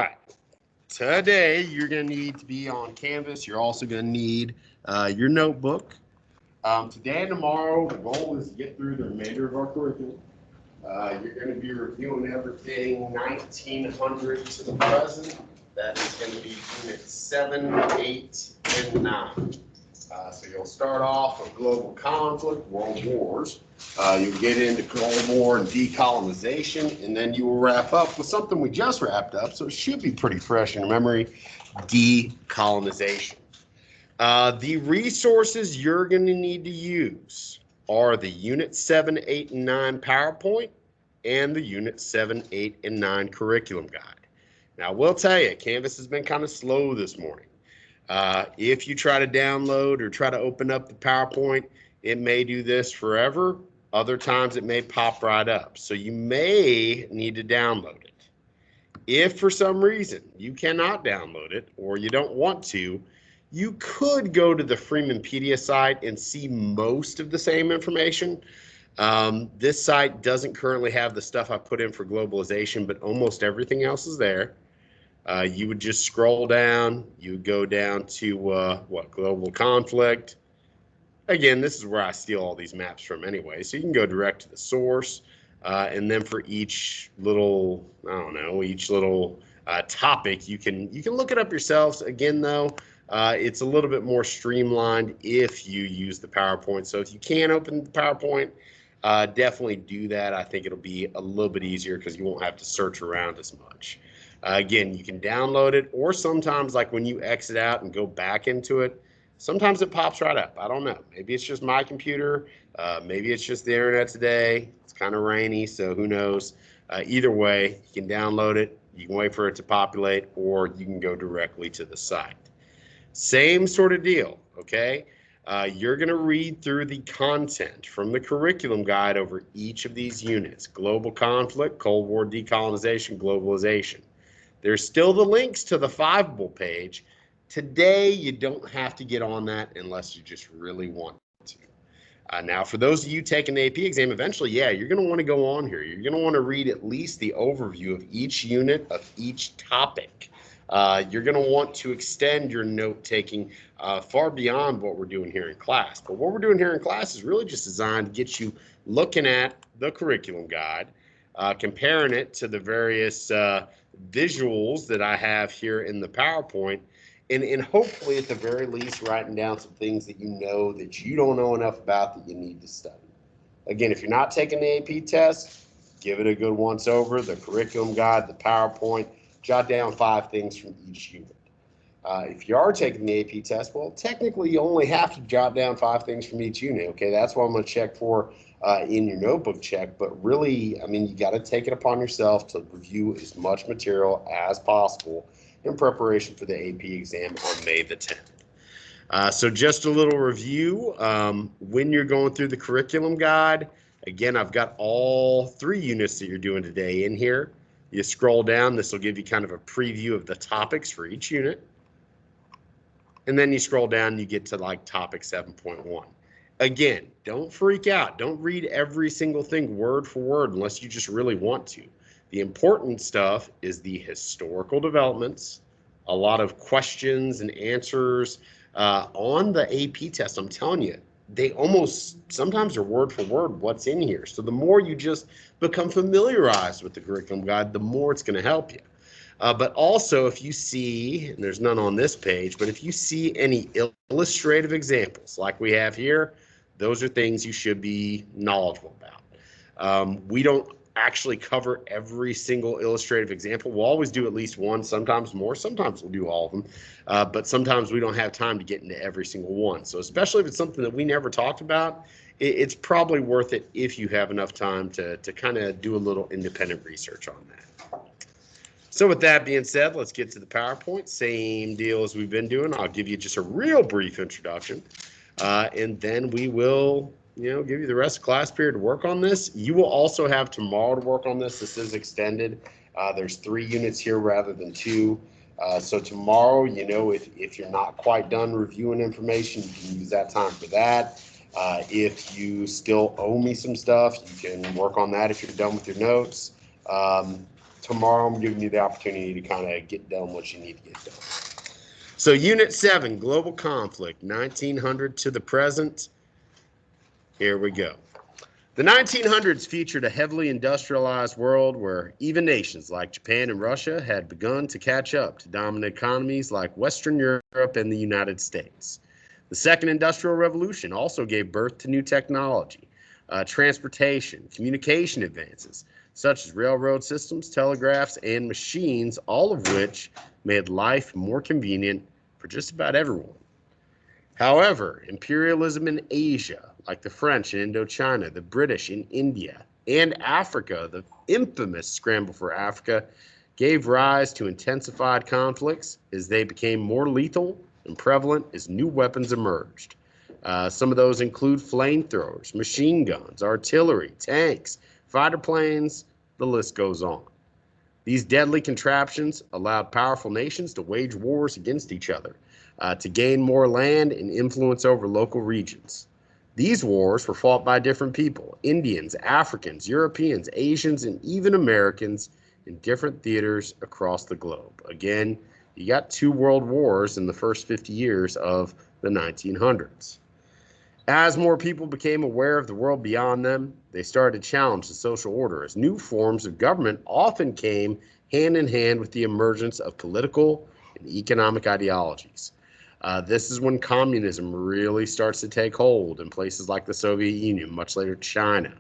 right. Today, you're going to need to be on Canvas. You're also going to need your notebook. Today and tomorrow, the goal is to get through the remainder of our curriculum. You're going to be reviewing everything 1900 to the present. That is going to be units 7, 8, and 9. So you'll start off with global conflict, world wars. You'll get into Cold War and decolonization, and then you will wrap up with something we just wrapped up, so it should be pretty fresh in your memory, decolonization. The resources you're going to need to use are the Unit 7, 8, and 9 PowerPoint and the Unit 7, 8, and 9 curriculum guide. Now, I will tell you, Canvas has been kind of slow this morning. If you try to download or try to open up the PowerPoint, it may do this forever. Other times it may pop right up. So you may need to download it. If for some reason you cannot download it or you don't want to, you could go to the Freemanpedia site and see most of the same information. This site doesn't currently have the stuff I put in for globalization, but almost everything else is there. You would just scroll down, you would go down to global conflict. Again, this is where I steal all these maps from anyway, so you can go direct to the source. And then for each little, topic, you can look it up yourselves. Again, though, it's a little bit more streamlined if you use the PowerPoint. So if you can open the PowerPoint, definitely do that. I think it'll be a little bit easier because you won't have to search around as much. Again, you can download it, or sometimes like when you exit out and go back into it, sometimes it pops right up. I don't know. Maybe it's just my computer. Maybe it's just the internet today. It's kind of rainy, so who knows. Either way, you can download it. You can wait for it to populate, or you can go directly to the site. Same sort of deal, okay? You're going to read through the content from the curriculum guide over each of these units: global conflict, Cold War decolonization, globalization. There's still the links to the Fiveable page. Today, you don't have to get on that unless you just really want to. Now, for those of you taking the AP exam, eventually, you're going to want to go on here. You're going to want to read at least the overview of each unit of each topic. You're going to want to extend your note-taking far beyond what we're doing here in class. But what we're doing here in class is really just designed to get you looking at the curriculum guide, comparing it to the various visuals that I have here in the PowerPoint, and hopefully at the very least writing down some things that you know that you don't know enough about that you need to study. Again, if you're not taking the AP test, give it a good once over, the curriculum guide, the PowerPoint, jot down 5 things from each unit. If you are taking the AP test, well, technically you only have to jot down 5 things from each unit, okay? That's what I'm going to check for in your notebook check, but really, I mean, you got to take it upon yourself to review as much material as possible in preparation for the AP exam on May the 10th. So just a little review. When you're going through the curriculum guide, again, I've got all 3 units that you're doing today in here. You scroll down, this will give you kind of a preview of the topics for each unit. And then you scroll down, you get to like topic 7.1. Again, don't freak out. Don't read every single thing word for word unless you just really want to. The important stuff is the historical developments, a lot of questions and answers on the AP test. I'm telling you, they almost sometimes are word for word what's in here. So the more you just become familiarized with the curriculum guide, the more it's going to help you. But also, if you see, and there's none on this page, but if you see any illustrative examples like we have here, those are things you should be knowledgeable about. We don't actually cover every single illustrative example. We'll always do at least one, sometimes more, sometimes we'll do all of them, but sometimes we don't have time to get into every single one. So especially if it's something that we never talked about, it's probably worth it if you have enough time to kind of do a little independent research on that. So with that being said, let's get to the PowerPoint. Same deal as we've been doing. I'll give you just a real brief introduction, and then we will give you the rest of class period to work on this. You will also have tomorrow to work on this. This is extended. There's 3 units here rather than 2. So tomorrow, if you're not quite done reviewing information, you can use that time for that. If you still owe me some stuff, you can work on that if you're done with your notes. tomorrow I'm giving you the opportunity to kind of get done what you need to get done. So Unit 7, Global Conflict, 1900 to the present. Here we go. The 1900s featured a heavily industrialized world where even nations like Japan and Russia had begun to catch up to dominant economies like Western Europe and the United States. The Second Industrial Revolution also gave birth to new technology, transportation, communication advances, such as railroad systems, telegraphs, and machines, all of which made life more convenient for just about everyone. However, imperialism in Asia, like the French in Indochina, the British in India, and Africa, the infamous scramble for Africa, gave rise to intensified conflicts as they became more lethal and prevalent as new weapons emerged. Some of those include flamethrowers, machine guns, artillery, tanks, fighter planes, the list goes on. These deadly contraptions allowed powerful nations to wage wars against each other, to gain more land and influence over local regions. These wars were fought by different people: Indians, Africans, Europeans, Asians, and even Americans in different theaters across the globe. Again, you got 2 world wars in the first 50 years of the 1900s. As more people became aware of the world beyond them, they started to challenge the social order as new forms of government often came hand in hand with the emergence of political and economic ideologies. This is when communism really starts to take hold in places like the Soviet Union, much later China.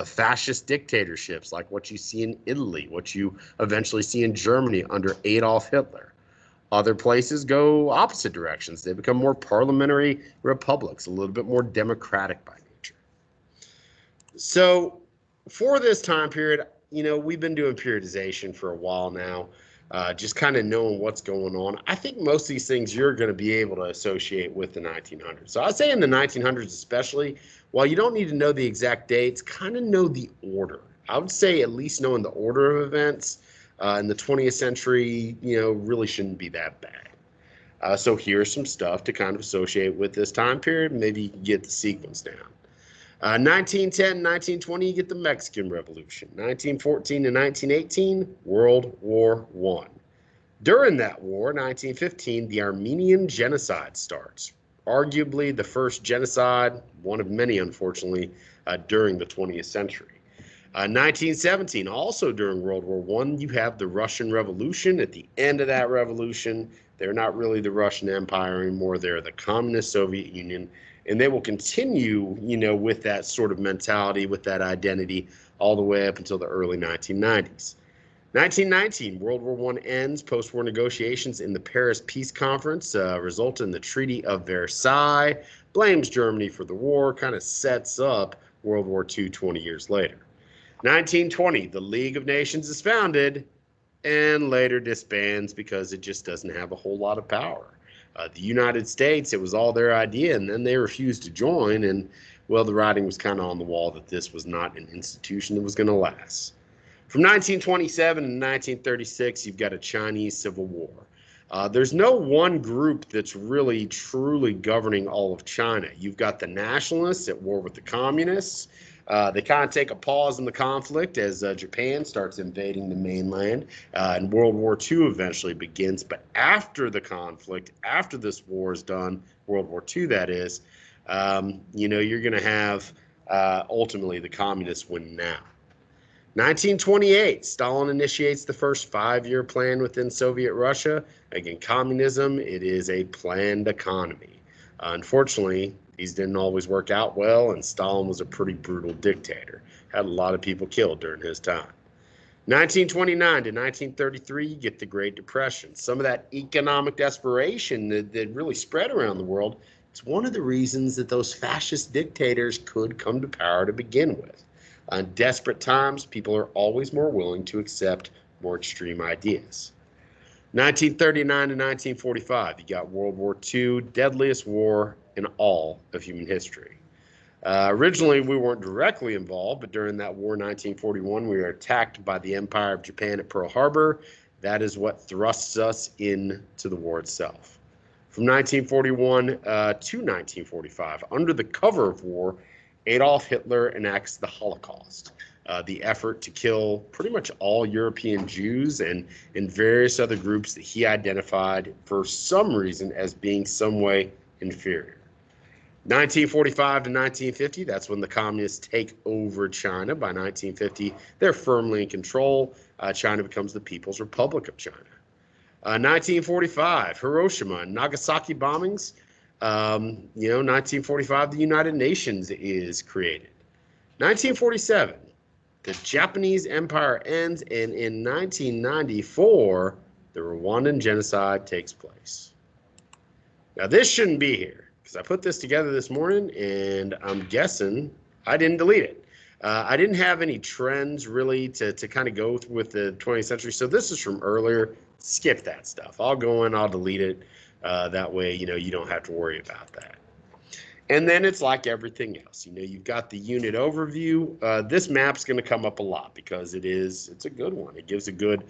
Fascist dictatorships like what you see in Italy, what you eventually see in Germany under Adolf Hitler. Other places go opposite directions. They become more parliamentary republics, a little bit more democratic by nature. So for this time period, we've been doing periodization for a while now, just kind of knowing what's going on. I think most of these things you're going to be able to associate with the 1900s. So I'd say in the 1900s especially, while you don't need to know the exact dates, kind of know the order. I would say at least knowing the order of events in the 20th century, really shouldn't be that bad. So here's some stuff to kind of associate with this time period. Maybe you can get the sequence down. 1910, 1920, you get the Mexican Revolution. 1914 to 1918, World War I. During that war, 1915, the Armenian Genocide starts. Arguably the first genocide, one of many, unfortunately, during the 20th century. 1917, also during World War I, you have the Russian Revolution. At the end of that revolution, they're not really the Russian Empire anymore. They're the Communist Soviet Union. And they will continue, with that sort of mentality, with that identity, all the way up until the early 1990s. 1919, World War I ends. Post-war negotiations in the Paris Peace Conference result in the Treaty of Versailles, blames Germany for the war, kind of sets up World War II 20 years later. 1920, the League of Nations is founded and later disbands because it just doesn't have a whole lot of power. The United States, it was all their idea, and then they refused to join, and, well, the writing was kind of on the wall that this was not an institution that was going to last. From 1927 to 1936, you've got a Chinese Civil War. There's no one group that's really, truly governing all of China. You've got the nationalists at war with the communists. They kind of take a pause in the conflict as Japan starts invading the mainland, and World War II eventually begins. But after the conflict, after this war is done, World War II that is, you're going to have ultimately the communists win now. 1928, Stalin initiates the first 5-year plan within Soviet Russia. Again, communism, it is a planned economy. Unfortunately, these didn't always work out well, and Stalin was a pretty brutal dictator. Had a lot of people killed during his time. 1929 to 1933, you get the Great Depression. Some of that economic desperation that really spread around the world, it's one of the reasons that those fascist dictators could come to power to begin with. In desperate times, people are always more willing to accept more extreme ideas. 1939 to 1945, you got World War II, deadliest war in all of human history. Originally, we weren't directly involved, but during that war, 1941, we were attacked by the Empire of Japan at Pearl Harbor. That is what thrusts us into the war itself. From 1941 to 1945, under the cover of war, Adolf Hitler enacts the Holocaust. the effort to kill pretty much all European Jews and various other groups that he identified for some reason as being some way inferior. 1945 to 1950, that's when the communists take over China. By 1950, they're firmly in control. China becomes the People's Republic of China. 1945, Hiroshima and Nagasaki bombings. 1945, the United Nations is created. 1947, the Japanese Empire ends, and in 1994, the Rwandan genocide takes place. Now, this shouldn't be here because I put this together this morning, and I'm guessing I didn't delete it. I didn't have any trends really to kind of go with the 20th century, so this is from earlier. Skip that stuff. I'll go in, I'll delete it. That way, you don't have to worry about that. And then it's like everything else. You've got the unit overview. This map's going to come up a lot because it's a good one. It gives a good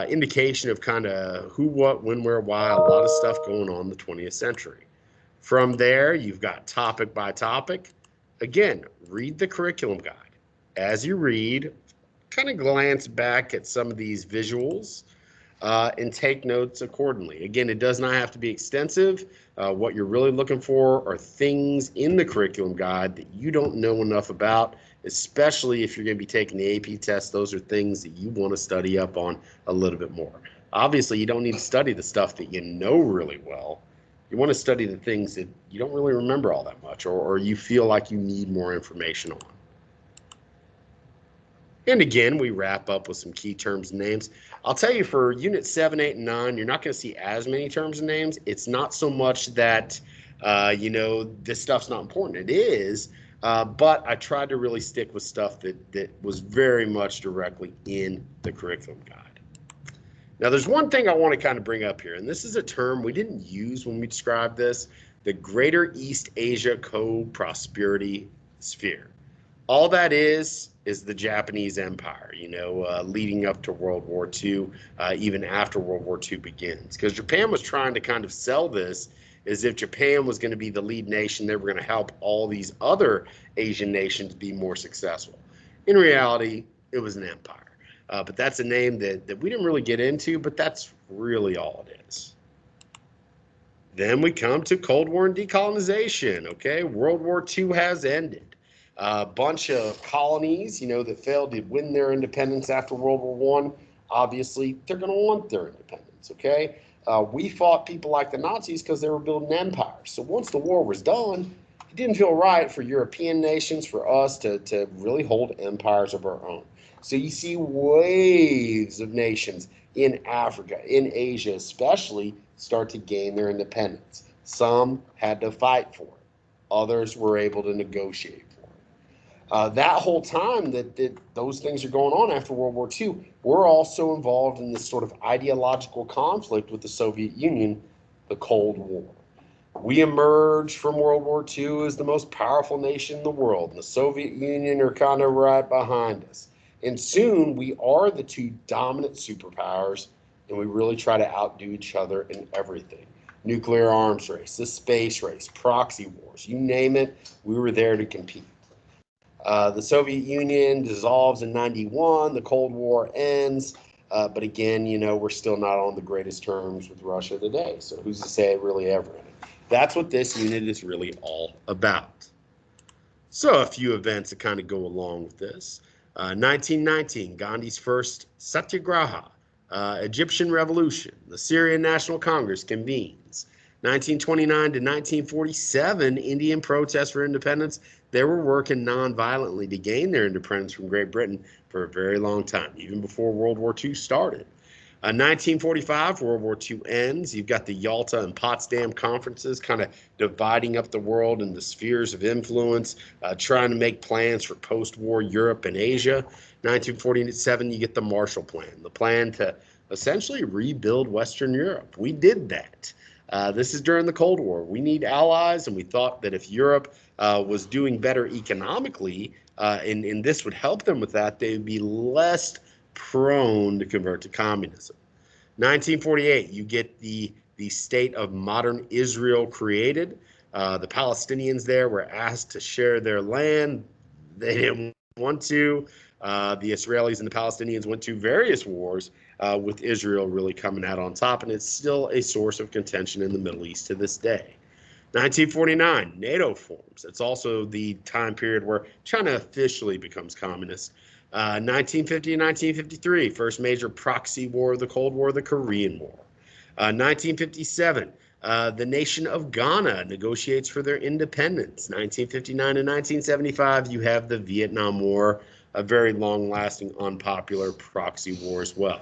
indication of kind of who, what, when, where, why, a lot of stuff going on in the 20th century. From there, you've got topic by topic. Again, read the curriculum guide. As you read, kind of glance back at some of these visuals and take notes accordingly. Again, it does not have to be extensive. What you're really looking for are things in the curriculum guide that you don't know enough about, especially if you're going to be taking the AP test. Those are things that you want to study up on a little bit more. Obviously, you don't need to study the stuff that you know really well. You want to study the things that you don't really remember all that much, or you feel like you need more information on. And again, we wrap up with some key terms and names. I'll tell you, for Unit 7, 8, and 9, you're not going to see as many terms and names. It's not so much that, this stuff's not important. It is, but I tried to really stick with stuff that was very much directly in the curriculum guide. Now, there's one thing I want to kind of bring up here, and this is a term we didn't use when we described this, the Greater East Asia Co-Prosperity Sphere. All that is the Japanese Empire, leading up to World War II, even after World War II begins. Because Japan was trying to kind of sell this as if Japan was going to be the lead nation. They were going to help all these other Asian nations be more successful. In reality, it was an empire. But that's a name that we didn't really get into, but that's really all it is. Then we come to Cold War and decolonization, okay? World War II has ended. A bunch of colonies, that failed to win their independence after World War I, obviously, they're going to want their independence, okay? We fought people like the Nazis because they were building empires. So once the war was done, it didn't feel right for European nations, for us to really hold empires of our own. So you see waves of nations in Africa, in Asia especially, start to gain their independence. Some had to fight for it. Others were able to negotiate. That whole time that those things are going on after World War II, we're also involved in this sort of ideological conflict with the Soviet Union, the Cold War. We emerge from World War II as the most powerful nation in the world, and the Soviet Union are kind of right behind us. And soon we are the two dominant superpowers, and we really try to outdo each other in everything. Nuclear arms race, the space race, proxy wars, you name it, we were there to compete. The Soviet Union dissolves in 91, the Cold War ends, but again, we're still not on the greatest terms with Russia today, so who's to say it really ever ended? That's what this unit is really all about. So a few events that kind of go along with this. 1919, Gandhi's first Satyagraha, Egyptian Revolution, the Syrian National Congress convenes. 1929 to 1947, Indian protests for independence. They were working non-violently to gain their independence from Great Britain for a very long time, even before World War II started. 1945, World War II ends. You've got the Yalta and Potsdam conferences kind of dividing up the world into spheres of influence, trying to make plans for post-war Europe and Asia. 1947, you get the Marshall Plan, the plan to essentially rebuild Western Europe. We did that. This is during the Cold War. We need allies, and we thought that if Europe was doing better economically, and this would help them with that, they would be less prone to convert to communism. 1948, you get the state of modern Israel created. The Palestinians there were asked to share their land. They didn't want to. The Israelis and the Palestinians went to various wars, with Israel really coming out on top, and it's still a source of contention in the Middle East to this day. 1949, NATO forms. It's also the time period where China officially becomes communist. 1950 and 1953, first major proxy war of the Cold War, the Korean War. 1957, the nation of Ghana negotiates for their independence. 1959 and 1975, you have the Vietnam War, a very long-lasting, unpopular proxy war as well.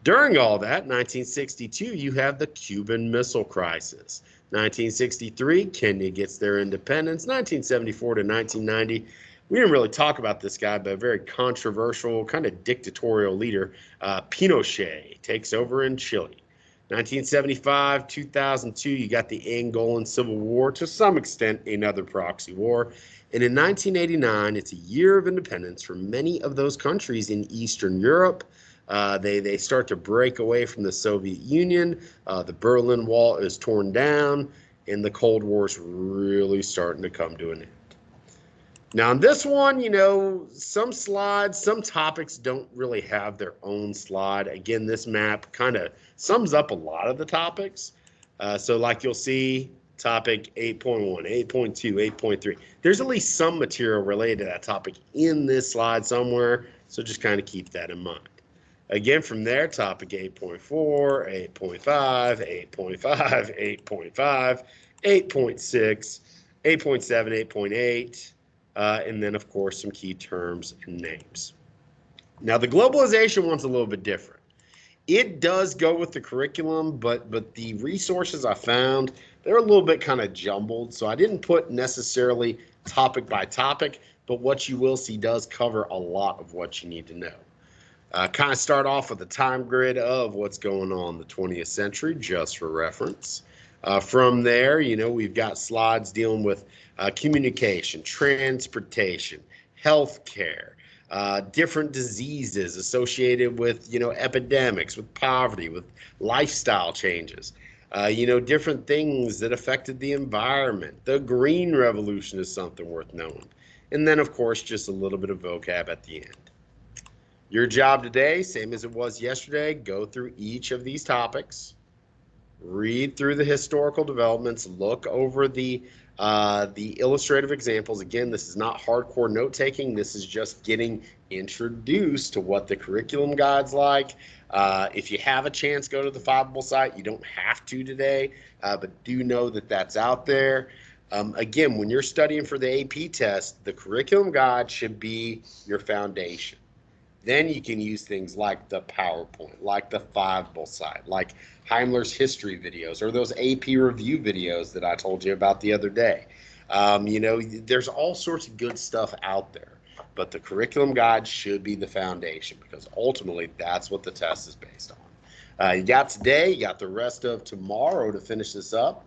During all that, 1962, you have the Cuban Missile Crisis. 1963, Kenya gets their independence. 1974 to 1990, we didn't really talk about this guy, but a very controversial, kind of dictatorial leader, Pinochet, takes over in Chile. 1975, 2002, you got the Angolan Civil War, to some extent another proxy war. And in 1989, it's a year of independence for many of those countries in Eastern Europe. They start to break away from the Soviet Union. The Berlin Wall is torn down, and the Cold War is really starting to come to an end. Now, on this one, you know, some slides, some topics don't really have their own slide. Again, this map kind of sums up a lot of the topics. So like you'll see, topic 8.1, 8.2, 8.3. There's at least some material related to that topic in this slide somewhere, so just kind of keep that in mind. Again, from there, topic 8.4, 8.5, 8.5, 8.5, 8.6, 8.7, 8.8, and then, of course, some key terms and names. Now, the globalization one's a little bit different. It does go with the curriculum, but the resources I found, they're a little bit kind of jumbled, so I didn't put necessarily topic by topic, but what you will see does cover a lot of what you need to know. Kind of start off with a time grid of what's going on in the 20th century, just for reference. From there, you know, we've got slides dealing with communication, transportation, healthcare, different diseases associated with, you know, epidemics, with poverty, with lifestyle changes, you know, different things that affected the environment. The Green Revolution is something worth knowing. And then, of course, just a little bit of vocab at the end. Your job today, same as it was yesterday, go through each of these topics, read through the historical developments, look over the illustrative examples. Again, this is not hardcore note-taking. This is just getting introduced to what the curriculum guide's like. If you have a chance, go to the Fiveable site. You don't have to today, but do know that that's out there. Again, when you're studying for the AP test, the curriculum guide should be your foundation. Then you can use things like the PowerPoint, like the Fiveable site, like Heimler's history videos, or those AP review videos that I told you about the other day. You know, there's all sorts of good stuff out there, but the curriculum guide should be the foundation, because ultimately that's what the test is based on. You got today, you got the rest of tomorrow to finish this up.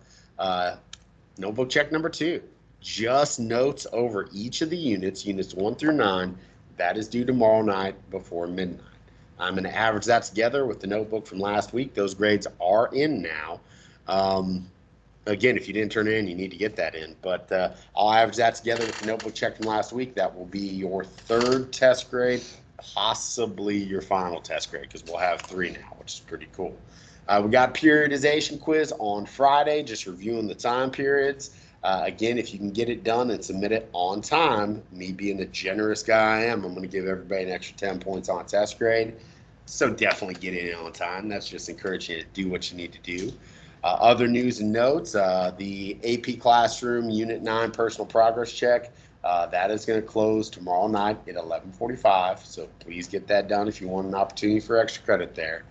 Notebook check number 2, just notes over each of the units 1 through 9. That is due tomorrow night before midnight. I'm going to average that together with the notebook from last week. Those grades are in now. Again, if you didn't turn it in, you need to get that in. But I'll average that together with the notebook check from last week. That will be your 3rd test grade, possibly your final test grade, because we'll have 3 now, which is pretty cool. We got periodization quiz on Friday, just reviewing the time periods. Again, if you can get it done and submit it on time, me being the generous guy I am, I'm going to give everybody an extra 10 points on test grade. So definitely get it in on time. That's just encouraging you to do what you need to do. Other news and notes, the AP Classroom Unit 9 Personal Progress Check, that is going to close tomorrow night at 11:45. So please get that done if you want an opportunity for extra credit there.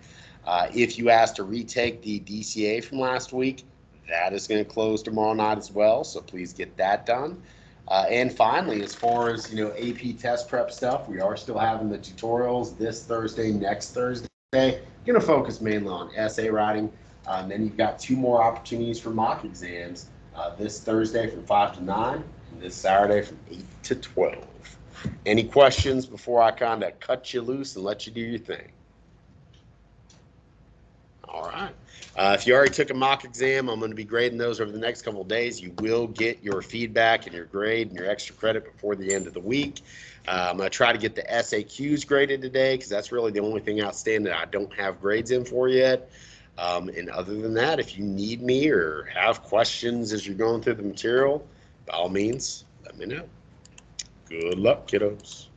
If you asked to retake the DCA from last week, that is going to close tomorrow night as well, so please get that done. And finally, as far as, you know, AP test prep stuff, we are still having the tutorials this Thursday, next Thursday. Going to focus mainly on essay writing. And then you've got 2 more opportunities for mock exams, this Thursday from 5 to 9, and this Saturday from 8 to 12. Any questions before I kind of cut you loose and let you do your thing? All right. If you already took a mock exam, I'm going to be grading those over the next couple of days. You will get your feedback and your grade and your extra credit before the end of the week. I'm going to try to get the SAQs graded today because that's really the only thing outstanding that I don't have grades in for yet. And other than that, if you need me or have questions as you're going through the material, by all means, let me know. Good luck, kiddos.